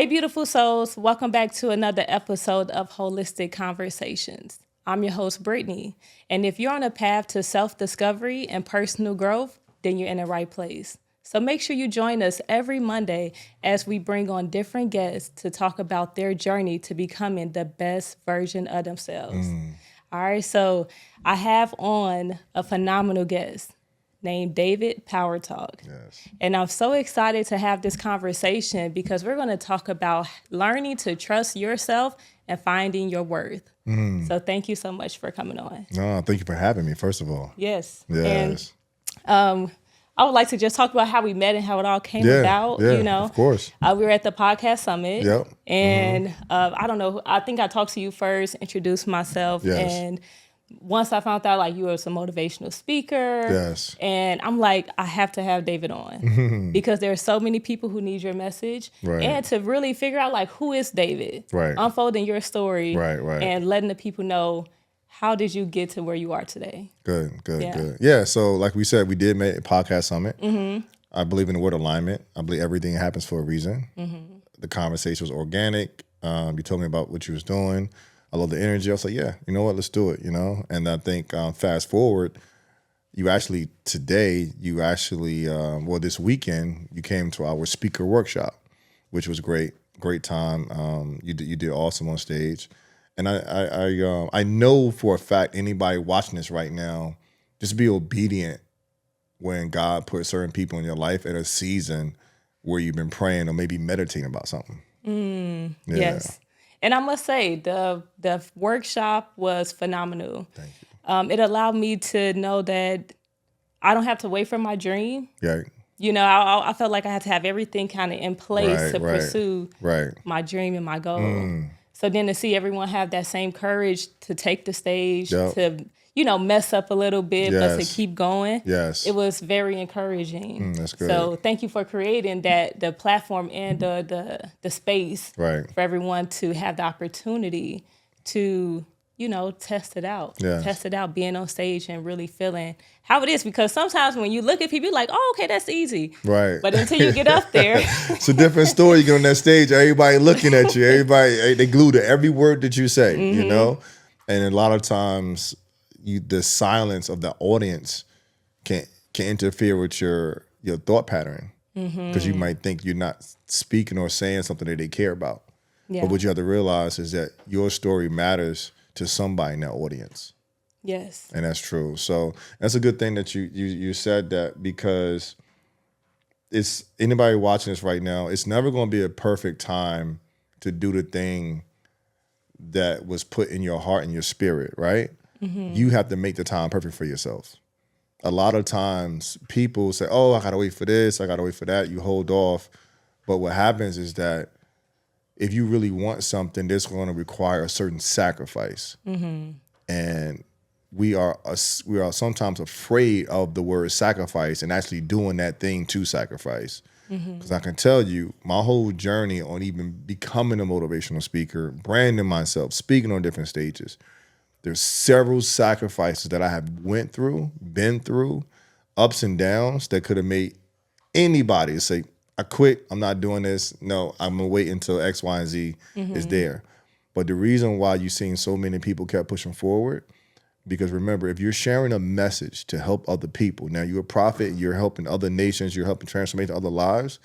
Hey, beautiful souls. Welcome back to another episode of Wholistic Conversations. I'm your host, Brittany. And if you're on a path to self-discovery and personal growth, then you're in the right place. So make sure you join us every Monday as we bring on different guests to talk about their journey to becoming the best version of themselves. All right, so I have on a phenomenal guest named David Powertalk. Yes. And I'm so excited to have this conversation because we're going to talk about learning to trust yourself and finding your worth. So thank you so much for coming on. No, thank you for having me, first of all. Yes. Yes. And I would like to just talk about how we met and how it all came about. Yeah, You know, of course. We were at the podcast summit. Yep. And I don't know, I think I talked to you first, introduced myself. Yes. And once I found out like you were some motivational speaker, Yes. and I'm like, I have to have David on because there are so many people who need your message, Right. and to really figure out like who is David, Right. unfolding your story, Right. and letting the people know how did you get to where you are today. Good. Yeah. Good. Yeah, so like we said, we did make a podcast summit. I believe in the word alignment. I believe everything happens for a reason. The conversation was organic. You told me about what you was doing. I love the energy. I was like, yeah, you know what, let's do it, you know? And I think fast forward, this weekend, you came to our speaker workshop, which was great time. You did awesome on stage. And I know for a fact, anybody watching this right now, just be obedient when God put certain people in your life at a season where you've been praying or maybe meditating about something. Yeah. Yes. And I must say, the workshop was phenomenal. Thank you. It allowed me to know that I don't have to wait for my dream. Yeah. You know, I felt like I had to have everything kind of in place to pursue my dream and my goal. So then to see everyone have that same courage to take the stage, to, you know, mess up a little bit, but to keep going. Yes. It was very encouraging. That's good. So thank you for creating the platform and the space Right. for everyone to have the opportunity to, you know, test it out. Yes. Test it out, being on stage and really feeling how it is. Because sometimes when you look at people, you're like, oh, okay, that's easy. Right. But until you get up there. It's a different story. You get on that stage, everybody looking at you. Everybody, they glued to every word that you say, you know? And a lot of times, the silence of the audience can interfere with your thought pattern. Because you might think you're not speaking or saying something that they care about. Yeah. But what you have to realize is that your story matters to somebody in that audience. Yes. And that's true. So that's a good thing that you said that, because it's anybody watching this right now, it's never going to be a perfect time to do the thing that was put in your heart and your spirit, right? You have to make the time perfect for yourself. A lot of times people say, oh, I got to wait for this, I got to wait for that. You hold off. But what happens is that if you really want something, that's going to require a certain sacrifice. And we are sometimes afraid of the word sacrifice and actually doing that thing to sacrifice. Because I can tell you, my whole journey on even becoming a motivational speaker, branding myself, speaking on different stages, there's several sacrifices that I have been through, ups and downs that could have made anybody say, I quit, I'm not doing this. No, I'm going to wait until X, Y, and Z is there. But the reason why you've seen so many people kept pushing forward, because remember, if you're sharing a message to help other people, now you're a prophet, you're helping other nations, you're helping transform other lives,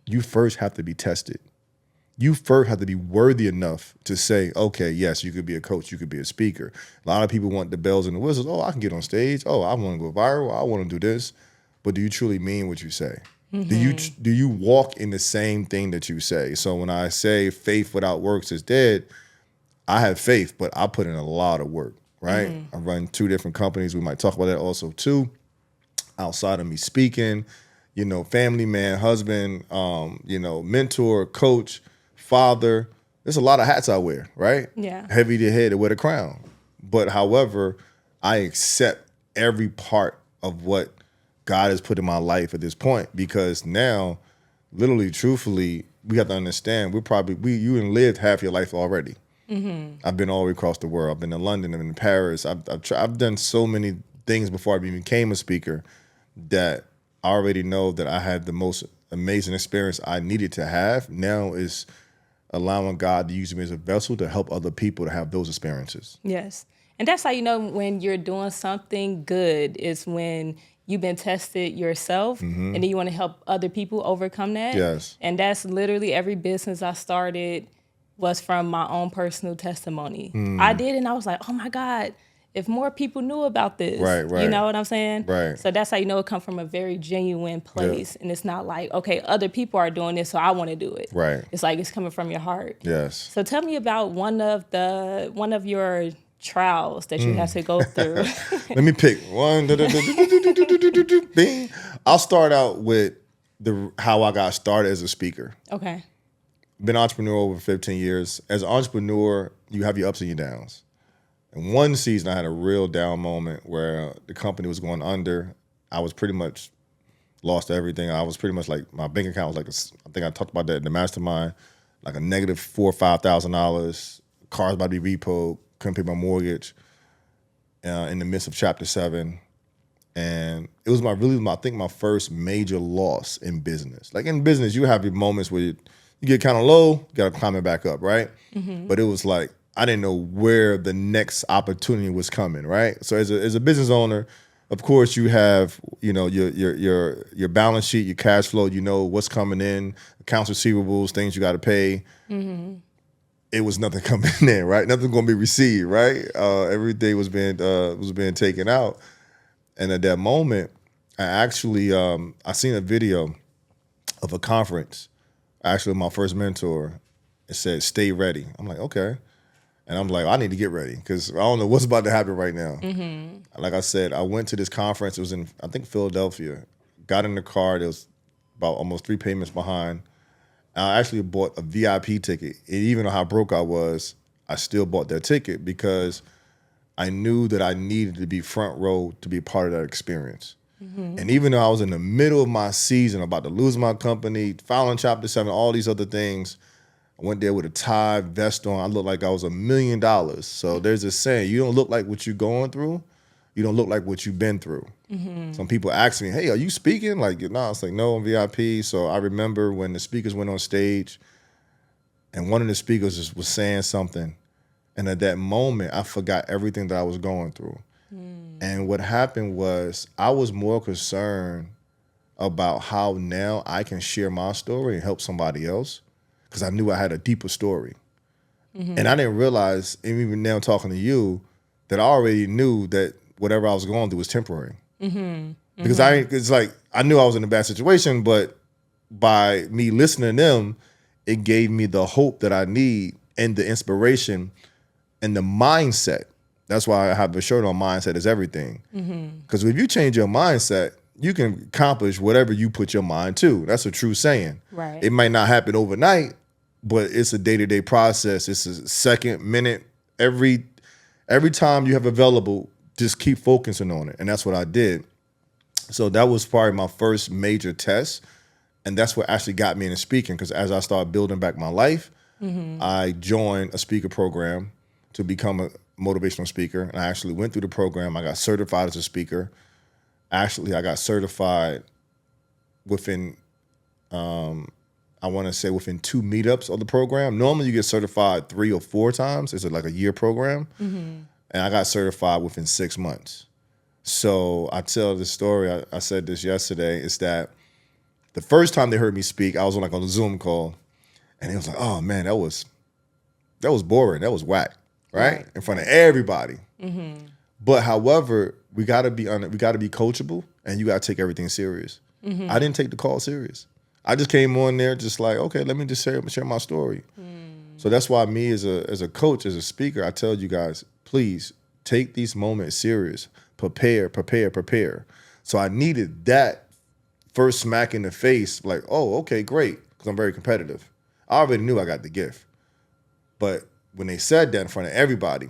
you first have to be tested. You first have to be worthy enough to say, okay, yes, you could be a coach, you could be a speaker. A lot of people want the bells and the whistles. Oh, I can get on stage. Oh, I want to go viral. I want to do this. But do you truly mean what you say? Do you walk in the same thing that you say? So when I say faith without works is dead, I have faith, but I put in a lot of work, right? I run 2 different companies. We might talk about that also too. Outside of me speaking, you know, family man, husband, you know, mentor, coach, father. There's a lot of hats I wear, right? Yeah. Heavy to head to wear the crown. But however, I accept every part of what God has put in my life at this point, because now, literally, truthfully, we have to understand you done lived half your life already. I've been all the way across the world. I've been to London, I've been to Paris. I've done so many things before I even became a speaker that I already know that I had the most amazing experience I needed to have. Now is allowing God to use me as a vessel to help other people to have those experiences. Yes. And that's how you know when you're doing something good is when you've been tested yourself and then you want to help other people overcome that. Yes. And that's literally every business I started was from my own personal testimony. I did, and I was like, oh my God, if more people knew about this, Right. you know what I'm saying? Right. So that's how you know it comes from a very genuine place. And it's not like, okay, other people are doing this, so I want to do it. Right. It's like it's coming from your heart. Yes. So tell me about one of your trials that you had to go through. Let me pick one. Bing. I'll start out with how I got started as a speaker. Okay. Been an entrepreneur over 15 years. As an entrepreneur, you have your ups and your downs. And one season, I had a real down moment where the company was going under. I was pretty much lost everything. I was pretty much like, my bank account was like, I think I talked about that in the mastermind, like a negative $4,000 or $5,000. Cars about to be repoed. Couldn't pay my mortgage in the midst of Chapter 7. And it was I think my first major loss in business. Like in business, you have your moments where you get kind of low, you got to climb it back up, right? But it was like, I didn't know where the next opportunity was coming, right? So as a business owner, of course you have, your balance sheet, your cash flow, you know what's coming in, accounts receivables, things you got to pay. It was nothing coming in, right? Nothing going to be received, right? Everything was being taken out. And at that moment, I actually I seen a video of a conference. Actually, my first mentor, it said, "Stay ready." I'm like, okay. And I'm like, I need to get ready because I don't know what's about to happen right now. Like I said, I went to this conference. It was in, I think, Philadelphia. Got in the car. There was about almost 3 payments behind. I actually bought a VIP ticket. And even though how broke I was, I still bought that ticket because I knew that I needed to be front row to be part of that experience. And even though I was in the middle of my season, about to lose my company, filing Chapter 7, all these other things, I went there with a tie, vest on. I looked like I was $1 million. So there's this saying, you don't look like what you're going through. You don't look like what you've been through. Some people ask me, hey, are you speaking? Like, no, it's like, no, I'm VIP. So I remember when the speakers went on stage and one of the speakers was saying something. And at that moment, I forgot everything that I was going through. And what happened was I was more concerned about how now I can share my story and help somebody else because I knew I had a deeper story. And I didn't realize, and even now talking to you, that I already knew that whatever I was going through was temporary. Because it's like I knew I was in a bad situation, but by me listening to them, it gave me the hope that I need and the inspiration and the mindset. That's why I have a shirt on, mindset is everything. Because if you change your mindset, you can accomplish whatever you put your mind to. That's a true saying. Right. It might not happen overnight, but it's a day-to-day process. It's a second, minute, every time you have available, just keep focusing on it. And that's what I did. So that was probably my first major test. And that's what actually got me into speaking. Because as I started building back my life, I joined a speaker program to become a motivational speaker. And I actually went through the program. I got certified as a speaker. Actually, I got certified within, I want to say within 2 meetups of the program. Normally you get certified 3 or 4 times. It's like a year program. And I got certified within 6 months. So I tell this story, I said this yesterday, is that the first time they heard me speak, I was on a Zoom call, and it was like, oh man, that was boring. That was whack, right? In front of everybody. But however, we gotta be coachable, and you gotta take everything serious. I didn't take the call serious. I just came on there just like, okay, let me just share my story. So that's why me as a coach, as a speaker, I tell you guys, please take these moments serious. Prepare. So I needed that first smack in the face, like, oh, okay, great, because I'm very competitive. I already knew I got the gift. But when they said that in front of everybody,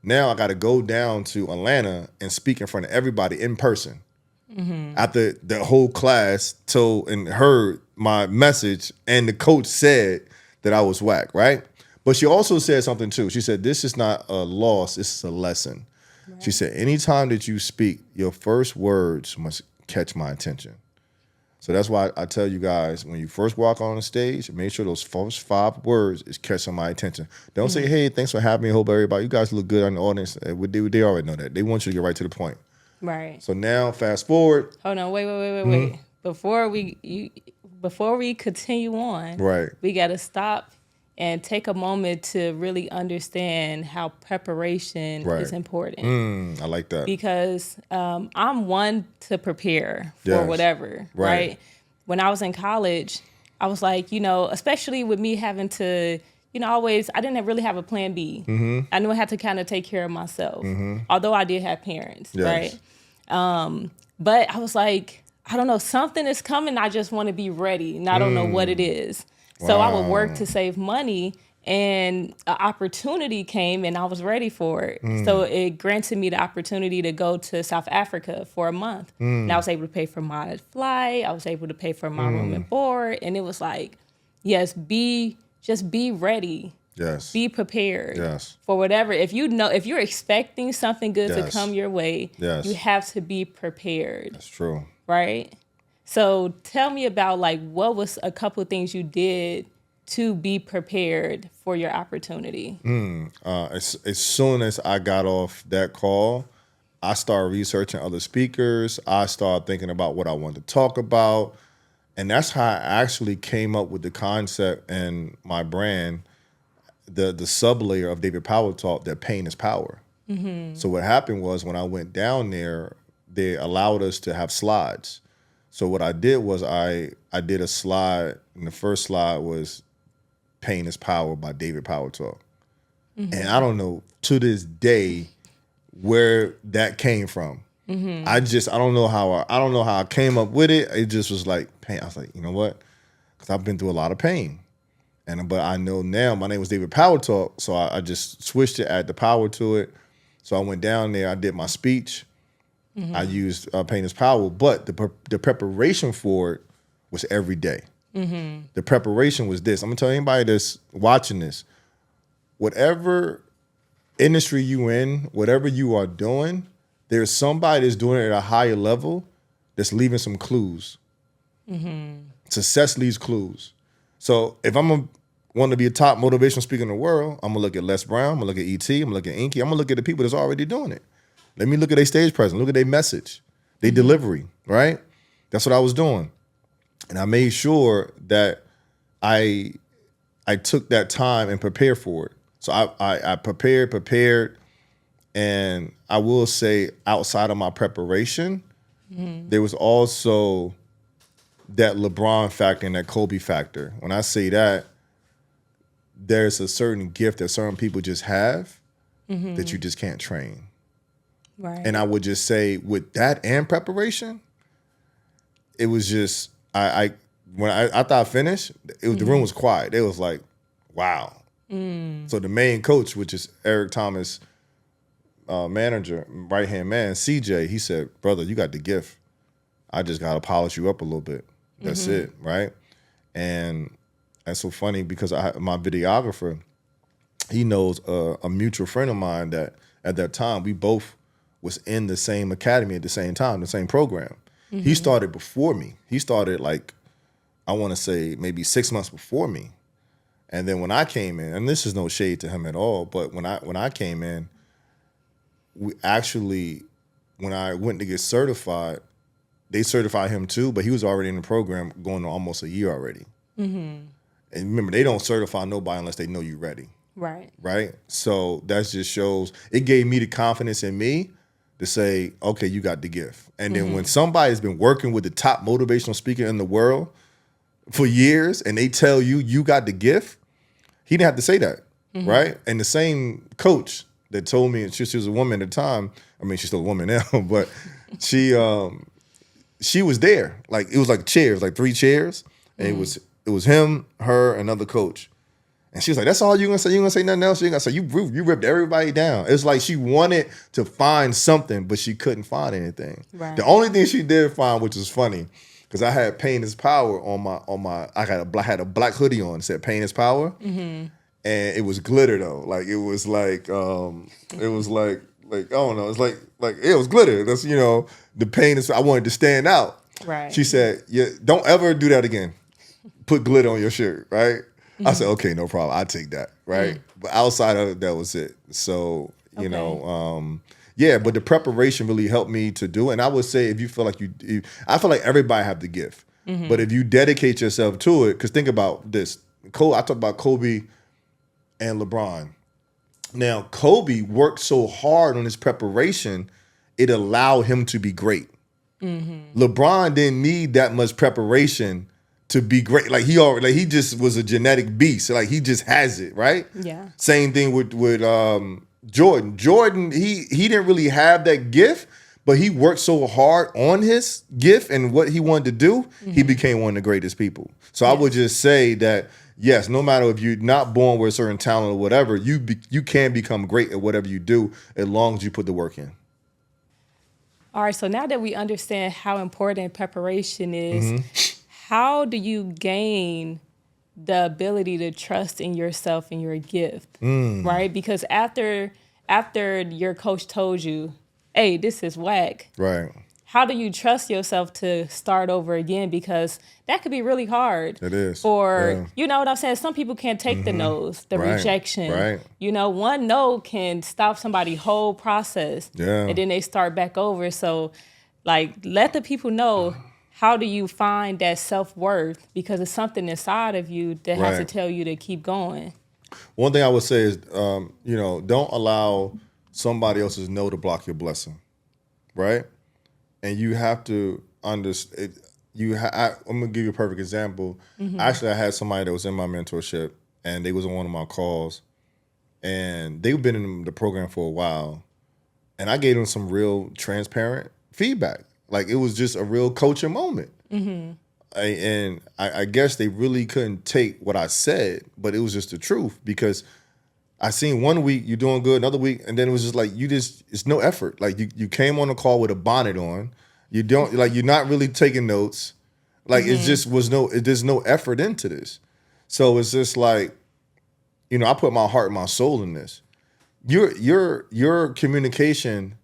now I got to go down to Atlanta and speak in front of everybody in person. After the whole class told and heard my message, and the coach said that I was whack, right? But she also said something too. She said, this is not a loss, this is a lesson. Right. She said, anytime that you speak, your first words must catch my attention. So that's why I tell you guys, when you first walk on the stage, make sure those first 5 words is catching my attention. Don't say, hey, thanks for having me. Hope everybody, you guys look good on the audience. They already know that. They want you to get right to the point. Right. So now, fast forward. Hold on. Wait. Before we continue on, Right. we got to stop and take a moment to really understand how preparation is important. I like that. Because I'm one to prepare for Yes. whatever, right? When I was in college, I was like, especially with me having to, I didn't really have a plan B. I knew I had to kind of take care of myself, although I did have parents, Yes. right? But I was like, I don't know, something is coming. I just want to be ready, and I don't know what it is. So I would work to save money, and an opportunity came, and I was ready for it. So it granted me the opportunity to go to South Africa for a month. And I was able to pay for my flight. I was able to pay for my room and board. And it was like, yes, just be ready. Yes. Be prepared Yes. for whatever. If you're expecting something good to Yes. come your way, Yes. you have to be prepared, That's true. right? So tell me about what was a couple of things you did to be prepared for your opportunity. As soon as I got off that call, I started researching other speakers. I started thinking about what I wanted to talk about. And that's how I actually came up with the concept and my brand, the sub-layer of David Powertalk, that pain is power. So what happened was when I went down there, they allowed us to have slides. So what I did was I did a slide, and the first slide was Pain is Power by David Powertalk. And I don't know to this day where that came from. I don't know how I came up with it. It just was like pain. I was like, you know what? Because I've been through a lot of pain. But I know now my name was David Powertalk, so I just switched it, add the power to it. So I went down there, I did my speech. I used Pain is Power, but the preparation for it was every day. The preparation was this. I'm gonna tell anybody that's watching this, whatever industry you in, whatever you are doing, there's somebody that's doing it at a higher level that's leaving some clues. Success leaves clues. So if I'm want to be a top motivational speaker in the world, I'm gonna look at Les Brown, I'm gonna look at E.T., I'm gonna look at Inky, I'm gonna look at the people that's already doing it. Let me look at their stage presence, look at their message, their delivery, right? That's what I was doing. And I made sure that I took that time and prepared for it. So I prepared, and I will say outside of my preparation, there was also that LeBron factor and that Kobe factor. When I say that, there's a certain gift that certain people just have that you just can't train. Right. And I would just say with that and preparation, it was just when I thought I finished, the room was quiet. It was like, wow. So the main coach, which is Eric Thomas, manager, right-hand man, CJ, he said, brother, you got the gift. I just got to polish you up a little bit. That's it, right? And that's so funny because my videographer, he knows a mutual friend of mine that at that time, we both was in the same academy at the same time, the same program. He started before me. He started I want to say maybe 6 months before me. And then when I came in, and this is no shade to him at all, but when I came in, we actually, when I went to get certified, they certified him too, but he was already in the program going on almost a year already. And remember, they don't certify nobody unless they know you're ready. Right. Right? So that just shows, it gave me the confidence in me to say, okay, you got the gift. And then when somebody's been working with the top motivational speaker in the world for years and they tell you, you got the gift, he didn't have to say that, right? And the same coach that told me, she was a woman at the time, I mean, she's still a woman now, but she was there. It was like chairs, like 3 chairs. And it was him, her, another coach. And she was like, that's all you gonna say? You gonna say nothing else? You gonna say, you ripped everybody down. It's like she wanted to find something, but she couldn't find anything. Right. The only thing she did find, which was funny, because I had Pain is Power on my I had a black hoodie on that said Pain is Power. And it was glitter though. It was like I don't know, it's like it was glitter. That's the pain is, I wanted to stand out. Right. She said, "Yeah, don't ever do that again. Put glitter on your shirt, right?" I said, "Okay, no problem. I take that, right?" But outside of it, that was it. So yeah. But the preparation really helped me to do it. And I would say, if you feel like I feel like everybody have the gift, but if you dedicate yourself to it, because think about this. I talk about Kobe and LeBron. Now, Kobe worked so hard on his preparation, it allowed him to be great. LeBron didn't need that much preparation to be great. Like he just was a genetic beast. Like he just has it, right? Yeah. Same thing with Jordan. Jordan, he didn't really have that gift, but he worked so hard on his gift and what he wanted to do, he became one of the greatest people. So I would just say that yes, no matter if you're not born with a certain talent or whatever, you can become great at whatever you do as long as you put the work in. All right, so now that we understand how important preparation is, how do you gain the ability to trust in yourself and your gift, right? Because after your coach told you, hey, this is whack, Right. how do you trust yourself to start over again? Because that could be really hard. It is. For, you know what I'm saying? Some people can't take the no's, the rejection. Right. You know, one no can stop somebody's whole process. Yeah. And then they start back over. So, like, let the people know, how do you find that self-worth? Because it's something inside of you that has to tell you to keep going. One thing I would say is, don't allow somebody else's no to block your blessing, right? And you have to understand. I'm gonna give you a perfect example. Actually, I had somebody that was in my mentorship, and they was on one of my calls, and they've been in the program for a while, and I gave them some real transparent feedback. Like it was just a real coaching moment. I guess they really couldn't take what I said, but it was just the truth because I seen 1 week you're doing good, another week, and then it was just like it's no effort. Like you came on the call with a bonnet on. You're not really taking notes. Like it just there's no effort into this. So it's just like, I put my heart and my soul in this. Your communication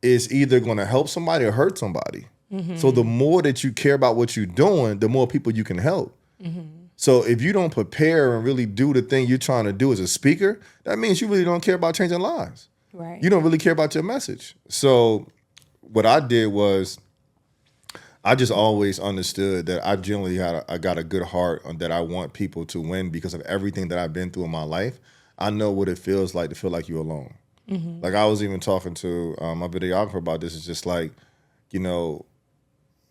is either going to help somebody or hurt somebody. So the more that you care about what you're doing, the more people you can help. So if you don't prepare and really do the thing you're trying to do as a speaker, that means you really don't care about changing lives. Right. You don't really care about your message. So what I did was I just always understood that I generally I got a good heart that I want people to win because of everything that I've been through in my life. I know what it feels like to feel like you're alone. Like I was even talking to my videographer about this. It's just like,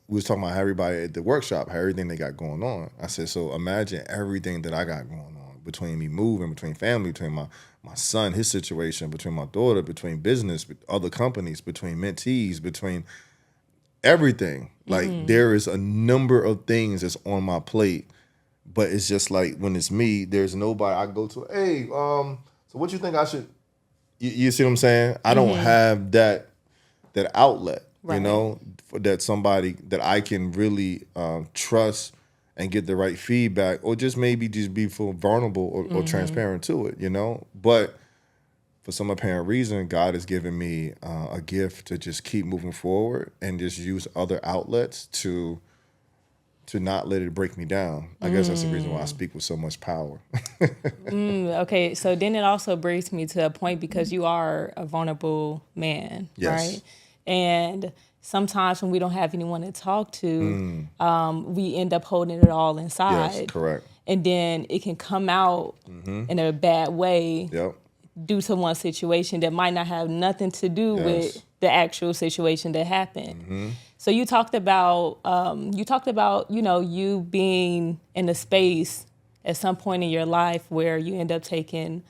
we was talking about everybody at the workshop, how everything they got going on. I said, so imagine everything that I got going on between me moving, between family, between my son, his situation, between my daughter, between business, other companies, between mentees, between everything. Like there is a number of things that's on my plate, but it's just like when it's me, there's nobody I go to, hey, so what you think I should, you see what I'm saying? I don't have that outlet. Right. That somebody that I can really trust and get the right feedback, or just maybe just be full vulnerable or transparent to it, But for some apparent reason, God has given me a gift to just keep moving forward and just use other outlets to not let it break me down. I guess that's the reason why I speak with so much power. Okay, so then it also brings me to a point because you are a vulnerable man, right? And sometimes when we don't have anyone to talk to, we end up holding it all inside. Yes, correct. And then it can come out in a bad way due to one situation that might not have nothing to do with the actual situation that happened. So you talked about, you being in a space at some point in your life where you end up taking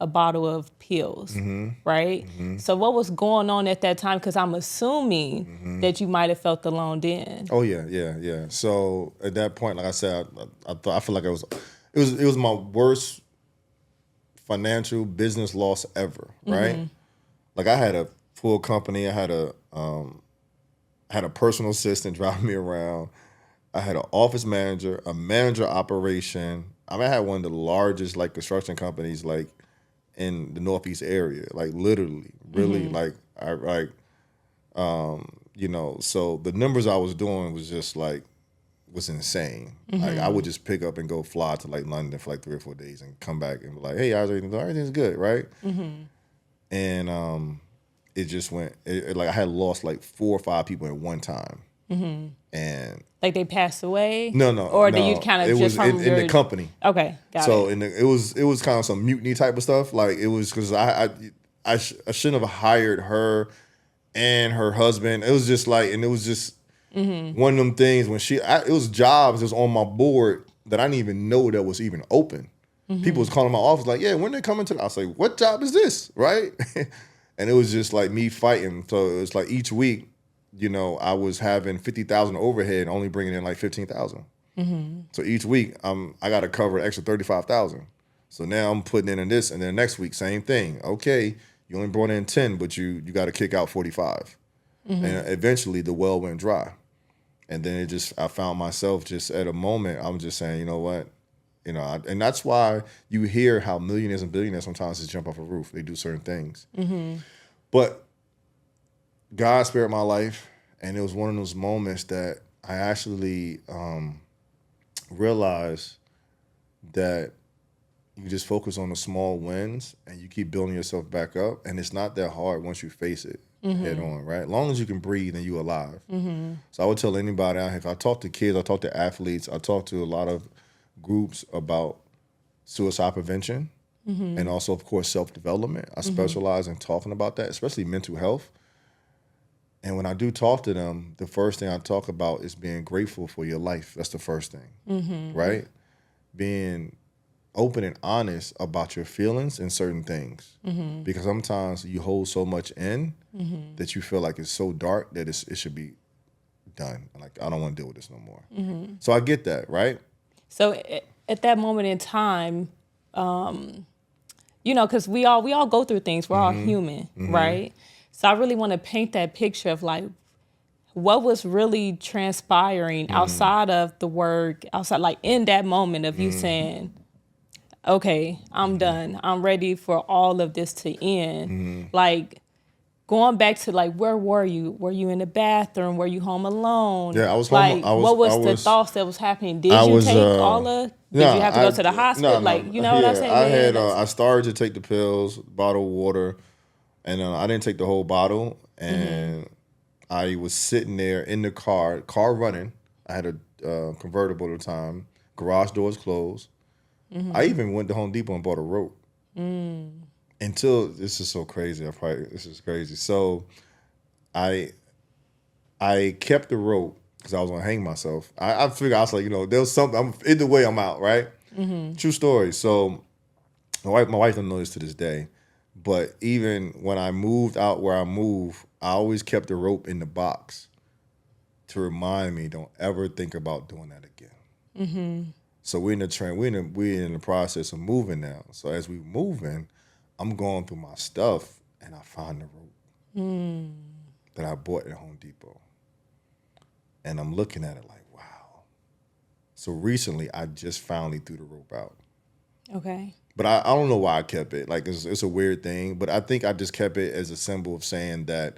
a bottle of pills, right? So what was going on at that time? Because I'm assuming that you might have felt alone then. Oh yeah. So at that point, like I said, I feel like it was my worst financial business loss ever, right? Like I had a full company, I had a personal assistant driving me around. I had an office manager, a manager operation. I had one of the largest construction companies in the Northeast area, literally, really So the numbers I was doing was just like, was insane. Like I would just pick up and go fly to like London for like 3 or 4 days and come back and be like, hey, how's everything? Everything's good, right? And it just went, like I had lost like 4 or 5 people at one time. And Like they passed away? no, Or did you kind of it just was from in the company. Okay, got So it. it was kind of some mutiny type of stuff. Like it was because I shouldn't have hired her and her husband. It was just like, and it was just one of them things when it was jobs that was on my board that I didn't even know that was even open. People was calling my office like, yeah, when they coming to? I was like, what job is this, right? And it was just like me fighting. So it was like each week, I was having 50,000 overhead, only bringing in like 15,000. So each week, I got to cover an extra 35,000. So now I'm putting in this, and then next week, same thing. Okay, you only brought in 10, but you got to kick out 45. And eventually, the well went dry. And then I found myself just at a moment, I'm just saying, you know what? And that's why you hear how millionaires and billionaires sometimes just jump off a roof. They do certain things. But God spared my life, and it was one of those moments that I actually realized that you just focus on the small wins and you keep building yourself back up, and it's not that hard once you face it head on, right? As long as you can breathe and you're alive. So I would tell anybody out here, if I talk to kids, I talk to athletes, I talk to a lot of groups about suicide prevention and also, of course, self-development. I specialize in talking about that, especially mental health. And when I do talk to them, the first thing I talk about is being grateful for your life. That's the first thing, right? Being open and honest about your feelings and certain things. Because sometimes you hold so much in that you feel like it's so dark that it should be done. Like, I don't want to deal with this no more. So I get that, right? So at that moment in time, because we all go through things. We're all human, right? So I really want to paint that picture of like what was really transpiring outside of the work, outside, like in that moment of you saying, okay, I'm done. I'm ready for all of this to end. Like going back to like, where were you? Were you in the bathroom? Were you home alone? Yeah, I was like, home. what was the thoughts that was happening? Did I you was, take all of? Did you have to go to the hospital? No. Like, you know what I'm saying? I had. I started to take the pills, bottle of water, and I didn't take the whole bottle. And I was sitting there in the car running. I had a convertible at the time. Garage doors closed. I even went to Home Depot and bought a rope. Until this is so crazy. This is crazy. So, I kept the rope because I was gonna hang myself. I figured I was like, there was something. Either way, I'm out, right? True story. So, my wife don't know this to this day, but even when I moved out where I moved, I always kept the rope in the box to remind me, don't ever think about doing that again. So we're in the train. We're in the process of moving now. So as we moving, I'm going through my stuff and I find the rope that I bought at Home Depot, and I'm looking at it like, wow. So recently, I just finally threw the rope out. Okay. But I don't know why I kept it. Like it's a weird thing, but I think I just kept it as a symbol of saying that,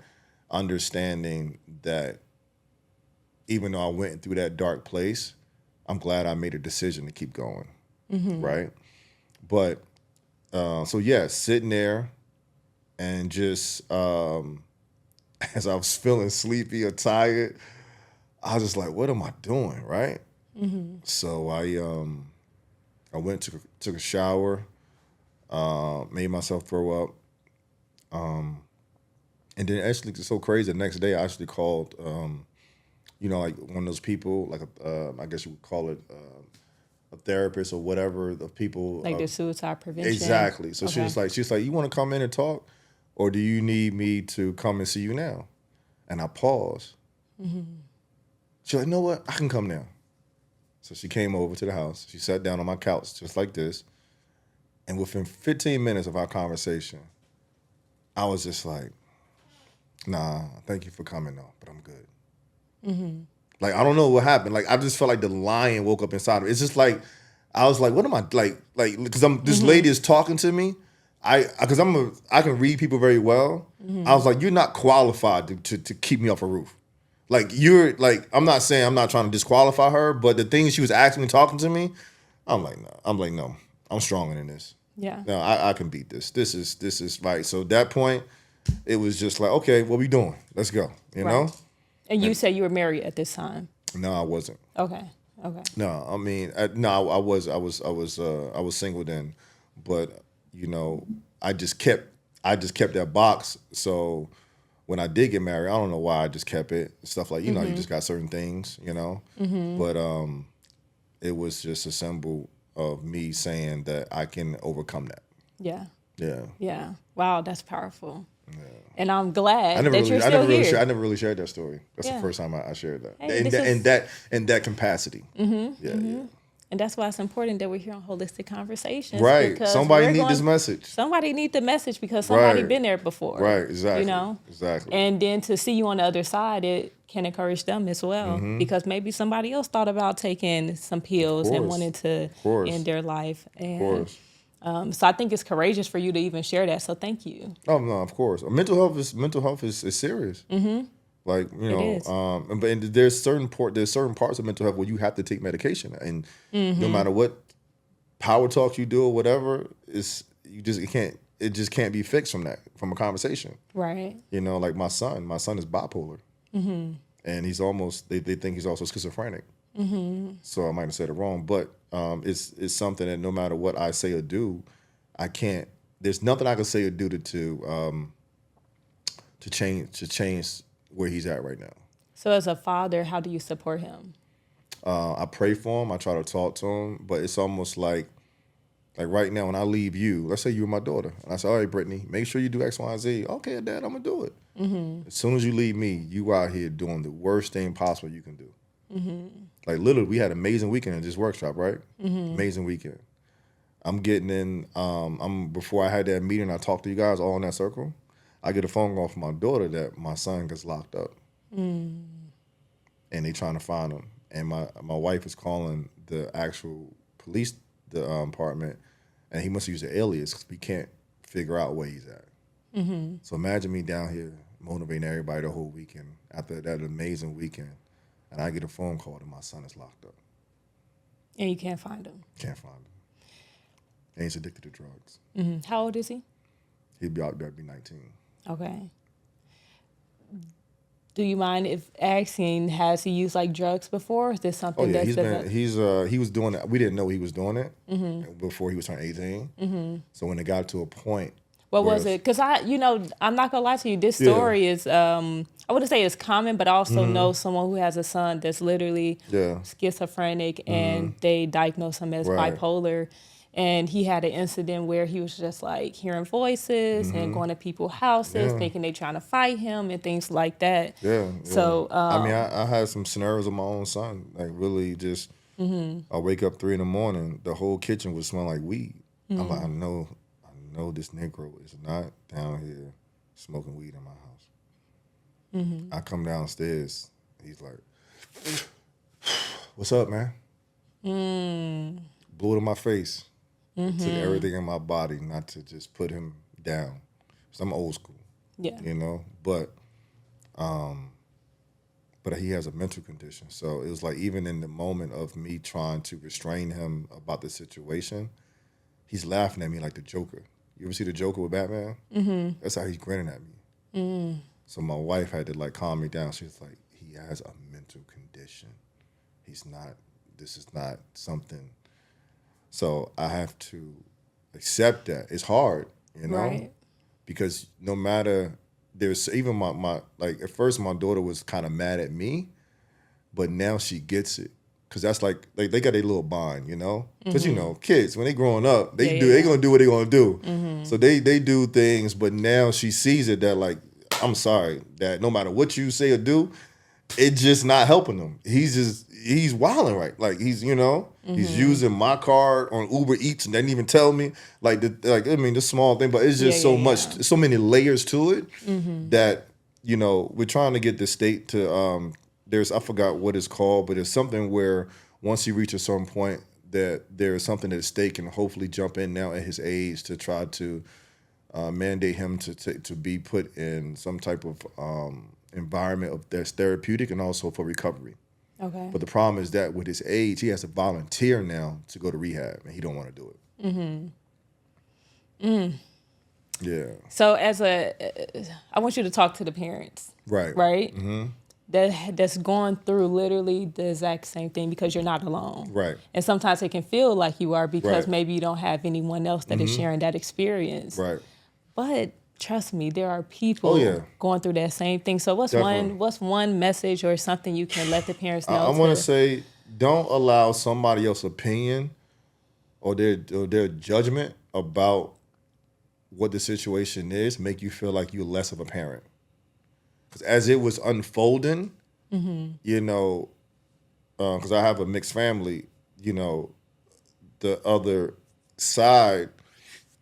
understanding that even though I went through that dark place, I'm glad I made a decision to keep going, right? But, so yeah, sitting there and just, as I was feeling sleepy or tired, I was just like, what am I doing, right? So I went, took a shower, made myself throw up, and then actually, it's so crazy, the next day I actually called, like one of those people, like I guess you would call it a therapist or whatever, the people. Like the suicide prevention. Exactly. So Okay. she's like, you want to come in and talk, or do you need me to come and see you now? And I paused. She's like, you know what? I can come now. So she came over to the house. She sat down on my couch just like this. And within 15 minutes of our conversation, I was just like, nah, thank you for coming though, but I'm good. Like, I don't know what happened. Like, I just felt like the lion woke up inside of me. It's just like, I was like, what am I, like, because this lady is talking to me. I can read people very well. I was like, you're not qualified to keep me off a roof. Like you're like, I'm not saying I'm not trying to disqualify her, but the things she was asking me, talking to me, I'm like, no. I'm like, no. I'm stronger than this. Yeah. No, I can beat this. This is right. So at that point, it was just like, okay, what we doing? Let's go. You Right. know? And you said you were married at this time. No, I wasn't. Okay. Okay. No, I mean, no, I was single then, but you know, I just kept that box. So when I did get married, I don't know why I just kept it. Stuff like, you know, you just got certain things, you know. But it was just a symbol of me saying that I can overcome that. Yeah. Yeah. Yeah. Wow, that's powerful. And I'm glad that you're I still never here. I never really shared that story. That's Yeah. the first time I shared that. Hey, in, this that, is- in that in that capacity. Yeah, yeah. And that's why it's important that we're here on Holistic Conversations. Right. because Somebody we're need this going- message. Somebody need the message because somebody Right. been there before. Right, exactly. You know? Exactly. And then to see you on the other side, it can encourage them as well. Because maybe somebody else thought about taking some pills and course. wanted to course. end their life. Of And course. so I think it's courageous for you to even share that. So thank you. Oh no, of course. Mental health is serious. Mm-hmm. Like, you know, is. and there's certain parts of mental health where you have to take medication, and no matter what power talk you do or whatever, it just can't be fixed from a conversation. Right. You know, like my son is bipolar, and he's almost they think he's also schizophrenic. So I might have said it wrong, but it's something that no matter what I say or do, I can't. There's nothing I can say or do to change where he's at right now. So as a father, how do you support him? I pray for him. I try to talk to him, but it's almost like right now when I leave you, let's say you're my daughter, and I say, all right, Brittany, make sure you do X, Y, and Z. Okay, Dad, I'm gonna do it. As soon as you leave me, you out here doing the worst thing possible you can do. Like literally, we had an amazing weekend at this workshop, right? Amazing weekend. I'm getting in. Before I had that meeting, I talked to you guys all in that circle. I get a phone call from my daughter that my son gets locked up, and they trying to find him. And my wife is calling the actual police department, and he must use an alias because we can't figure out where he's at. So imagine me down here motivating everybody the whole weekend after that amazing weekend, and I get a phone call that my son is locked up. And you can't find him. Can't find him. And he's addicted to drugs. How old is he? He'd be out there, be 19. Okay. Do you mind if asking, has he used like drugs before? Or is this something Oh yeah, that's he was doing it. We didn't know he was doing it before he was turning 18. So when it got to a point, what was it? Because I'm not gonna lie to you. This story is, I wouldn't say it's common, but I also know someone who has a son that's literally schizophrenic, and they diagnosed him as bipolar. And he had an incident where he was just like hearing voices and going to people's houses, thinking they trying to fight him and things like that. Yeah. So I mean, I had some scenarios of my own son, like really just. I wake up 3 a.m, the whole kitchen would smell like weed. I'm like, I know this Negro is not down here smoking weed in my house. I come downstairs, he's like, "What's up, man?" Blew it in my face. Took everything in my body not to just put him down. So I'm old school, you know. But he has a mental condition. So it was like even in the moment of me trying to restrain him about the situation, he's laughing at me like the Joker. You ever see the Joker with Batman? That's how he's grinning at me. So my wife had to like calm me down. She's like, he has a mental condition. This is not something. So I have to accept that. It's hard, you know? Right. Because no matter, there's even my like at first my daughter was kind of mad at me, but now she gets it. Cause that's like they got a little bond, you know? Cause you know, kids, when they growing up, they gonna do what they gonna do. So they do things, but now she sees it that like, I'm sorry, that no matter what you say or do, it's just not helping him. He's wilding, right? Like he's using my card on Uber Eats and didn't even tell me. The small thing, but it's just so many layers to it that we're trying to get the state to. I forgot what it's called, but it's something where once you reach a certain point that there is something that the state can hopefully jump in now at his age to try to mandate him to be put in some type of environment that's therapeutic and also for recovery. Okay. But the problem is that with his age, he has to volunteer now to go to rehab, and he don't want to do it. Yeah. So I want you to talk to the parents, Right. right? That's going through literally the exact same thing, because you're not alone. Right. And sometimes it can feel like you are, because Right. maybe you don't have anyone else that is sharing that experience. Right. But trust me, there are people Oh, yeah. going through that same thing. So Definitely. what's one message or something you can let the parents know? I want to say, don't allow somebody else's opinion or their judgment about what the situation is make you feel like you're less of a parent. Because as it was unfolding, you know, because I have a mixed family, you know, the other side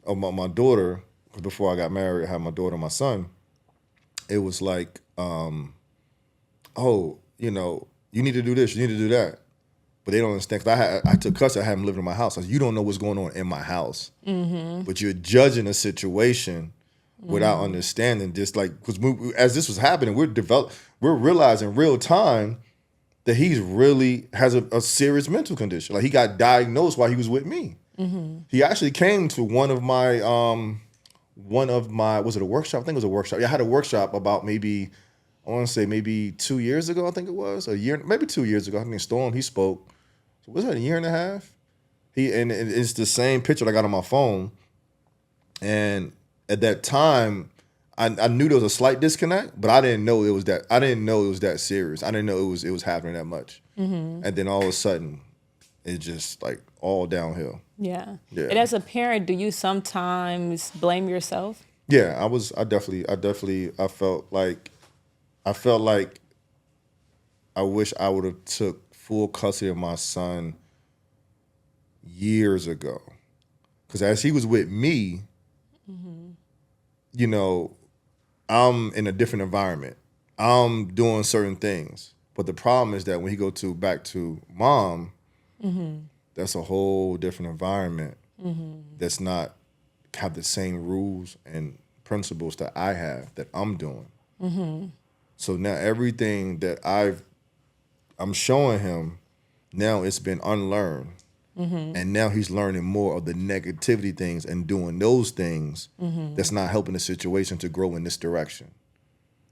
of my daughter, before I got married, I had my daughter and my son. It was like, oh, you know, you need to do this, you need to do that. But they don't understand, because I took custody, I had them living in my house. I said, you don't know what's going on in my house. But you're judging a situation without understanding this. Like, because as this was happening, we're realizing real time that he's really has a serious mental condition. Like, he got diagnosed while he was with me. He actually came to one of my, was it a workshop? I think it was a workshop. Yeah, I had a workshop about maybe 2 years ago, I think it was. Maybe 2 years ago. I think Storm, he spoke. So was that a year and a half? And it's the same picture I got on my phone. And at that time, I knew there was a slight disconnect, but I didn't know it was that. I didn't know it was that serious. I didn't know it was happening that much. And then all of a sudden, it just like all downhill. Yeah. Yeah. And as a parent, do you sometimes blame yourself? Yeah, I felt like I wish I would have took full custody of my son years ago. Because as he was with me, you know, I'm in a different environment. I'm doing certain things. But the problem is that when he go back to mom, that's a whole different environment that's not have the same rules and principles that I have that I'm doing. So now everything that I'm showing him, now it's been unlearned. And now he's learning more of the negativity things and doing those things that's not helping the situation to grow in this direction.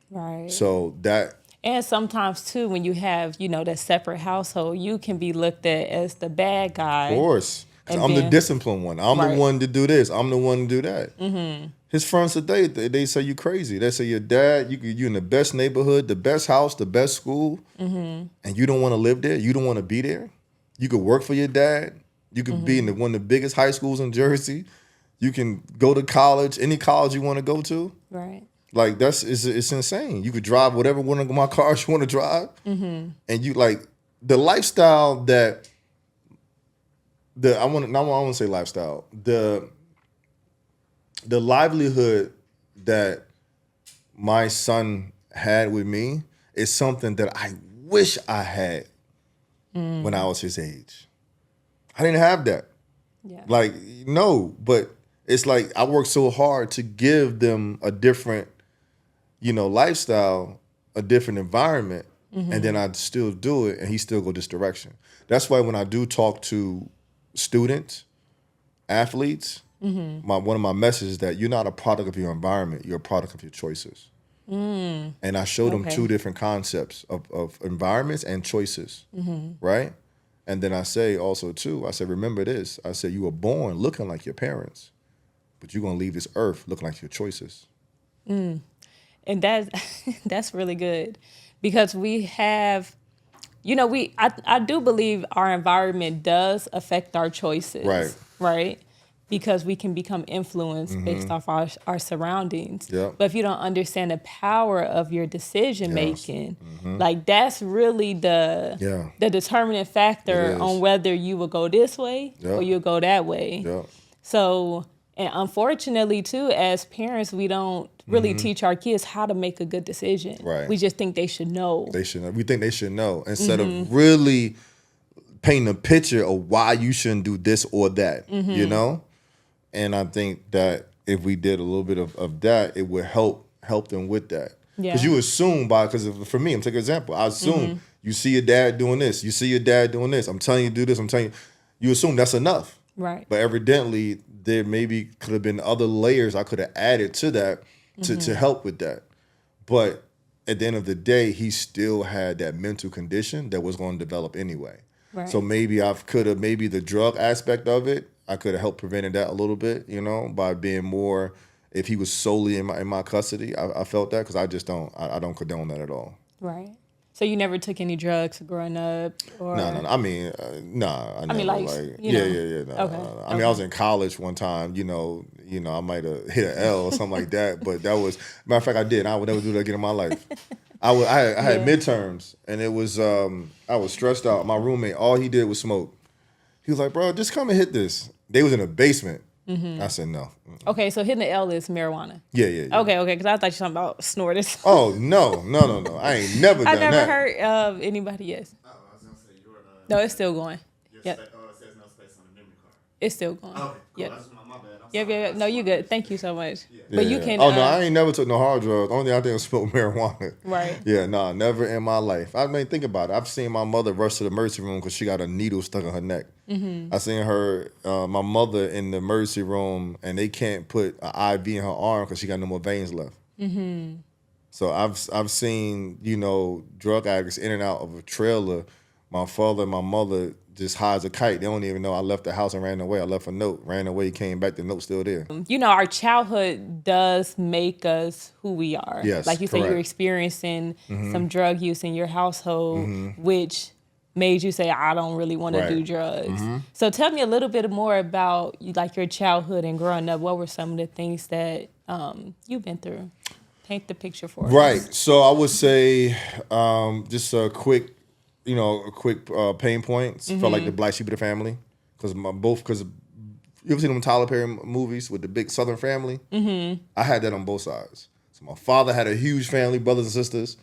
Right. So that... And sometimes, too, when you have, you know, that separate household, you can be looked at as the bad guy. Of course. Because I'm the disciplined one. I'm the one to do this. I'm the one to do that. His friends today, they say you crazy. They say your dad, you in the best neighborhood, the best house, the best school, and you don't want to live there. You don't want to be there. You could work for your dad. You could be in one of the biggest high schools in Jersey. You can go to college, any college you want to go to. Right. Like, it's insane. You could drive whatever one of my cars you want to drive. And you, like, the lifestyle that I want to say lifestyle. The livelihood that my son had with me is something that I wish I had when I was his age. I didn't have that. Yeah. Like, no, but it's like I worked so hard to give them a different, you know, lifestyle, a different environment, and then I'd still do it, and he still go this direction. That's why when I do talk to students, athletes, one of my messages is that you're not a product of your environment, you're a product of your choices. And I showed them two different concepts of environments and choices, right? And then I say also too, I said, remember this. I said, you were born looking like your parents, but you're going to leave this earth looking like your choices. And that's really good, because we have, you know, I do believe our environment does affect our choices. Right? Because we can become influenced based off our surroundings. Yep. But if you don't understand the power of your decision making, like that's really the determining factor on whether you will go this way or you'll go that way. Yep. So, and unfortunately too, as parents, we don't really teach our kids how to make a good decision. Right. We just think they should know. We think they should know instead of really painting a picture of why you shouldn't do this or that, you know? And I think that if we did a little bit of that, it would help them with that. Because Yeah. you assume because for me, I'm taking an example. I assume you see your dad doing this. You see your dad doing this. I'm telling you to do this. I'm telling you. You assume that's enough. Right. But evidently, there maybe could have been other layers I could have added to that to help with that. But at the end of the day, he still had that mental condition that was going to develop anyway. Right. So maybe maybe the drug aspect of it, I could have helped prevented that a little bit, by being more, if he was solely in my custody, I felt that because I don't condone that at all. Right. So you never took any drugs growing up, or No. I mean, I never like, yeah. No. Okay. I mean, I was in college one time. I might have hit an L or something like that. But that was matter of fact, I did. I would never do that again in my life. I had midterms, and it was I was stressed out. My roommate, all he did was smoke. He was like, "Bro, just come and hit this." They was in a basement. I said no. Okay, so hitting the L is marijuana. Yeah. Okay, because I thought you were talking about snorters. Oh no. I ain't never done I that. never heard of anybody. Yes. Oh, I was gonna say you're No, it's still going. Yep. it says no space on the memory card. It's still going. Okay, cool. Yep. I just my bad. I'm Yep. sorry. No, you good. Thank you so much. But you can. Oh no, I ain't never took no hard drugs. Only thing I think was smoke marijuana. Right. Yeah, no, never in my life. I mean, think about it. I've seen my mother rush to the emergency room because she got a needle stuck in her neck. I seen my mother in the emergency room, and they can't put an IV in her arm because she got no more veins left. So I've seen drug addicts in and out of a trailer. My father and my mother just high as a kite. They don't even know I left the house and ran away. I left a note, ran away, came back. The note's still there. Our childhood does make us who we are. Yes, like you said, correct. you're experiencing some drug use in your household, which made you say, I don't really want to do drugs. So tell me a little bit more about your childhood and growing up. What were some of the things that you've been through? Paint the picture for us. Right. So I would say just a quick pain points. Felt like the black sheep of the family because you ever seen them Tyler Perry movies with the big Southern family? I had that on both sides. So my father had a huge family, brothers and sisters.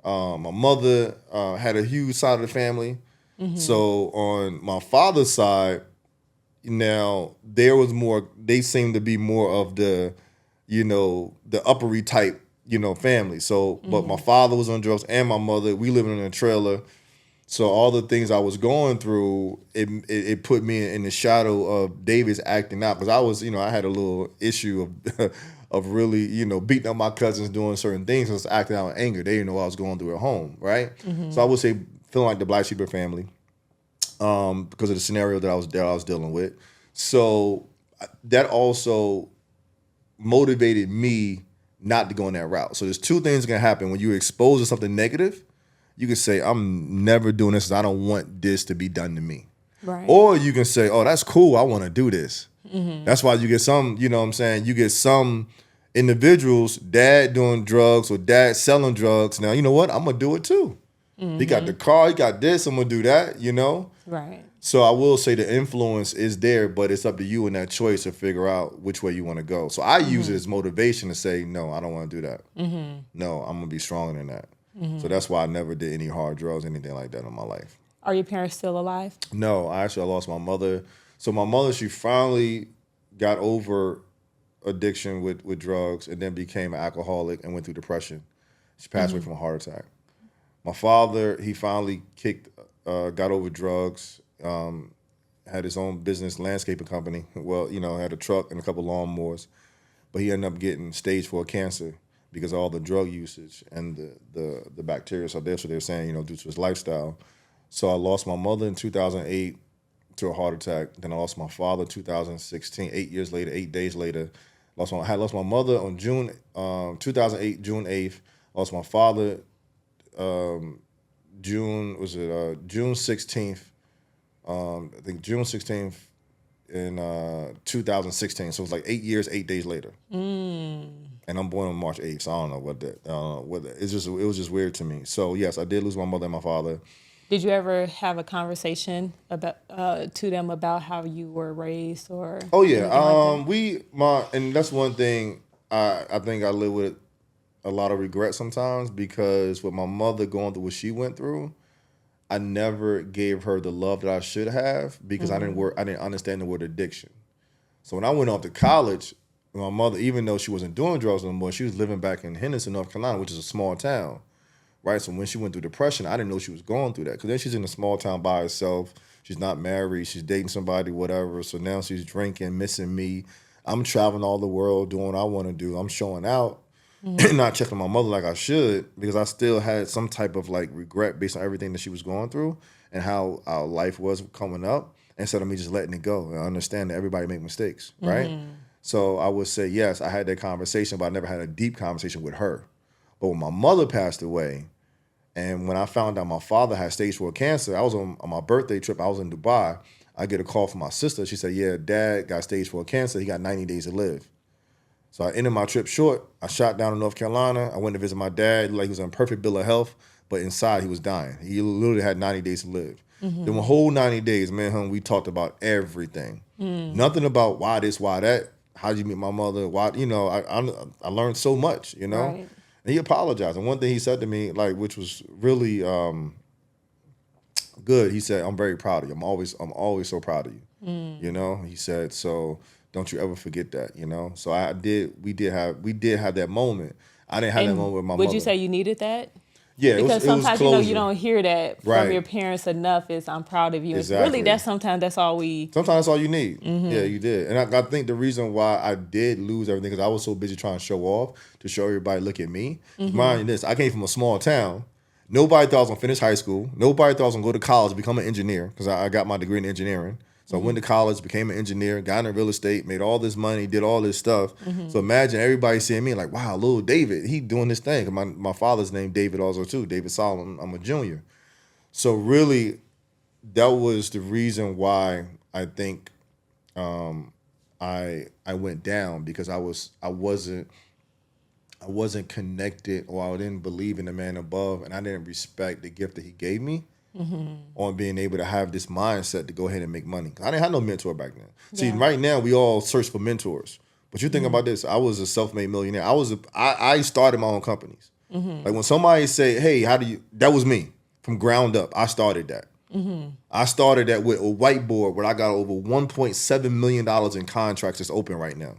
My mother had a huge side of the family. So on my father's side, now they seemed to be more of the uppery type, family. So, but my father was on drugs and my mother, we living in a trailer. So all the things I was going through, it put me in the shadow of David's acting out. Because I was, I had a little issue of really, beating up my cousins doing certain things. I was acting out in anger. They didn't know what I was going through at home, right? So I would say feeling like the black sheep of the family because of the scenario that I was dealing with. So that also motivated me not to go in that route. So there's two things that can happen. When you're exposed to something negative, you can say, I'm never doing this because I don't want this to be done to me. Right. Or you can say, oh, that's cool. I want to do this. That's why you get some, you get some individuals, dad doing drugs or dad selling drugs. Now, you know what? I'm going to do it too. He got the car, he got this, I'm going to do that, Right. So I will say the influence is there, but it's up to you in that choice to figure out which way you want to go. So I use it as motivation to say, no, I don't want to do that. No, I'm going to be stronger than that. So that's why I never did any hard drugs, anything like that in my life. Are your parents still alive? No, I lost my mother. So my mother, she finally got over addiction with drugs and then became an alcoholic and went through depression. She passed away from a heart attack. My father, he finally got over drugs, had his own business landscaping company. Well, had a truck and a couple lawnmowers, but he ended up getting stage 4 cancer because of all the drug usage and the bacteria. So that's what they're saying, due to his lifestyle. So I lost my mother in 2008 to a heart attack. Then I lost my father in 2016, 8 days later. I had lost my mother on June 2008, June 8th. Lost my father June 16th. I think June 16th in 2016. So it was like 8 years, 8 days later. And I'm born on March 8th, so I don't know what that. It was just weird to me. So yes, I did lose my mother and my father. Did you ever have a conversation about to them about how you were raised or? Oh yeah, and that's one thing I think I live with a lot of regret sometimes because with my mother going through what she went through, I never gave her the love that I should have because I didn't understand the word addiction. So when I went off to college, my mother, even though she wasn't doing drugs no more, she was living back in Henderson, North Carolina, which is a small town, right? So when she went through depression, I didn't know she was going through that. Because then she's in a small town by herself. She's not married. She's dating somebody, whatever. So now she's drinking, missing me. I'm traveling all the world, doing what I want to do. I'm showing out, not checking my mother like I should, because I still had some type of like regret based on everything that she was going through and how our life was coming up, instead of me just letting it go. And I understand that everybody make mistakes, right? So I would say, yes, I had that conversation, but I never had a deep conversation with her. But when my mother passed away, and when I found out my father had stage 4 cancer, I was on my birthday trip. I was in Dubai. I get a call from my sister. She said, yeah, Dad got stage 4 cancer. He got 90 days to live. So I ended my trip short. I shot down in North Carolina. I went to visit my dad. Like, he was on perfect bill of health, but inside he was dying. He literally had 90 days to live. Then the whole 90 days, man, we talked about everything. Nothing about why this, why that. How'd you meet my mother? Why, I learned so much, Right. And he apologized. And one thing he said to me, like, which was really good, he said, I'm very proud of you. I'm always so proud of you. He said, so don't you ever forget that, So we did have that moment. I didn't have that moment with my mother. Would you say you needed that? Yeah, Because it was sometimes closure. you don't hear that from Right. your parents enough. Is I'm proud of you. Exactly. Really, sometimes that's all we. Sometimes that's all you need. Yeah, you did. And I think the reason why I did lose everything is I was so busy trying to show off, to show everybody, look at me. Mind you this, I came from a small town. Nobody thought I was going to finish high school. Nobody thought I was going to go to college, become an engineer, because I got my degree in engineering. So I went to college, became an engineer, got into real estate, made all this money, did all this stuff. So imagine everybody seeing me like, wow, little David, he doing this thing. My father's name David also too, David Solomon. I'm a junior. So really, that was the reason why I think I went down, because I wasn't connected, or I didn't believe in the man above, and I didn't respect the gift that he gave me on being able to have this mindset to go ahead and make money. I didn't have no mentor back then. See, right now we all search for mentors, but you think about this. I was a self-made millionaire. I started my own companies. Like when somebody say, "Hey, how do you?" That was me from ground up. I started that. I started that with a whiteboard where I got over $1.7 million in contracts that's open right now.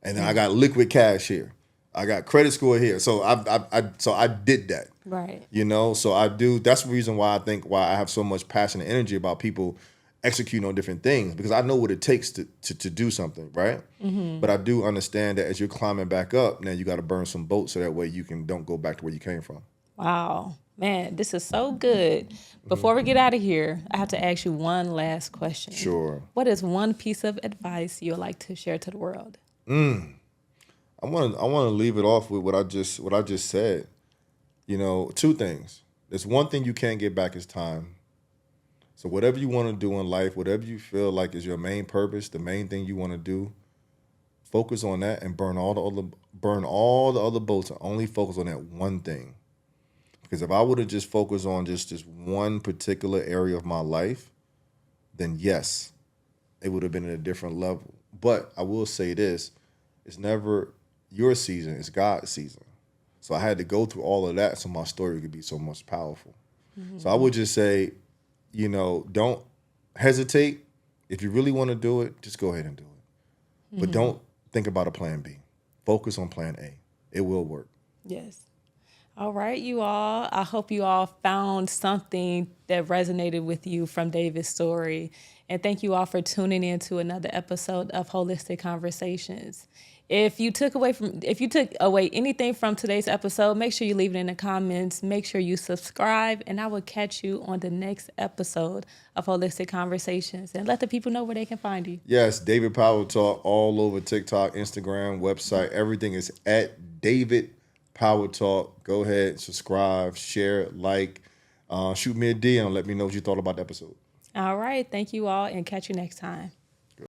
And then I got liquid cash here. I got credit score here. So I did that. Right. So I do. That's the reason why I have so much passion and energy about people executing on different things, because I know what it takes to do something, right? But I do understand that as you're climbing back up, now you got to burn some boats so that way you don't go back to where you came from. Wow. Man, this is so good. Before we get out of here, I have to ask you one last question. Sure. What is one piece of advice you'd like to share to the world? I want to leave it off with what I just said. Two things. There's one thing you can't get back is time. So whatever you want to do in life, whatever you feel like is your main purpose, the main thing you want to do, focus on that and burn all the other boats and only focus on that one thing. Because if I would have just focused on just this one particular area of my life, then yes, it would have been at a different level. But I will say this, it's never your season, it's God's season. So I had to go through all of that so my story could be so much powerful. So I would just say, don't hesitate. If you really want to do it, just go ahead and do it. But don't think about a plan B. Focus on plan A. It will work. Yes. All right, you all. I hope you all found something that resonated with you from David's story. And thank you all for tuning in to another episode of Wholistic Conversations. If you took away anything from today's episode, make sure you leave it in the comments. Make sure you subscribe, and I will catch you on the next episode of Wholistic Conversations. And let the people know where they can find you. Yes, David Powertalk all over TikTok, Instagram, website. Everything is at David Powertalk. Go ahead, subscribe, share, like, shoot me a DM and let me know what you thought about the episode. All right. Thank you all, and catch you next time.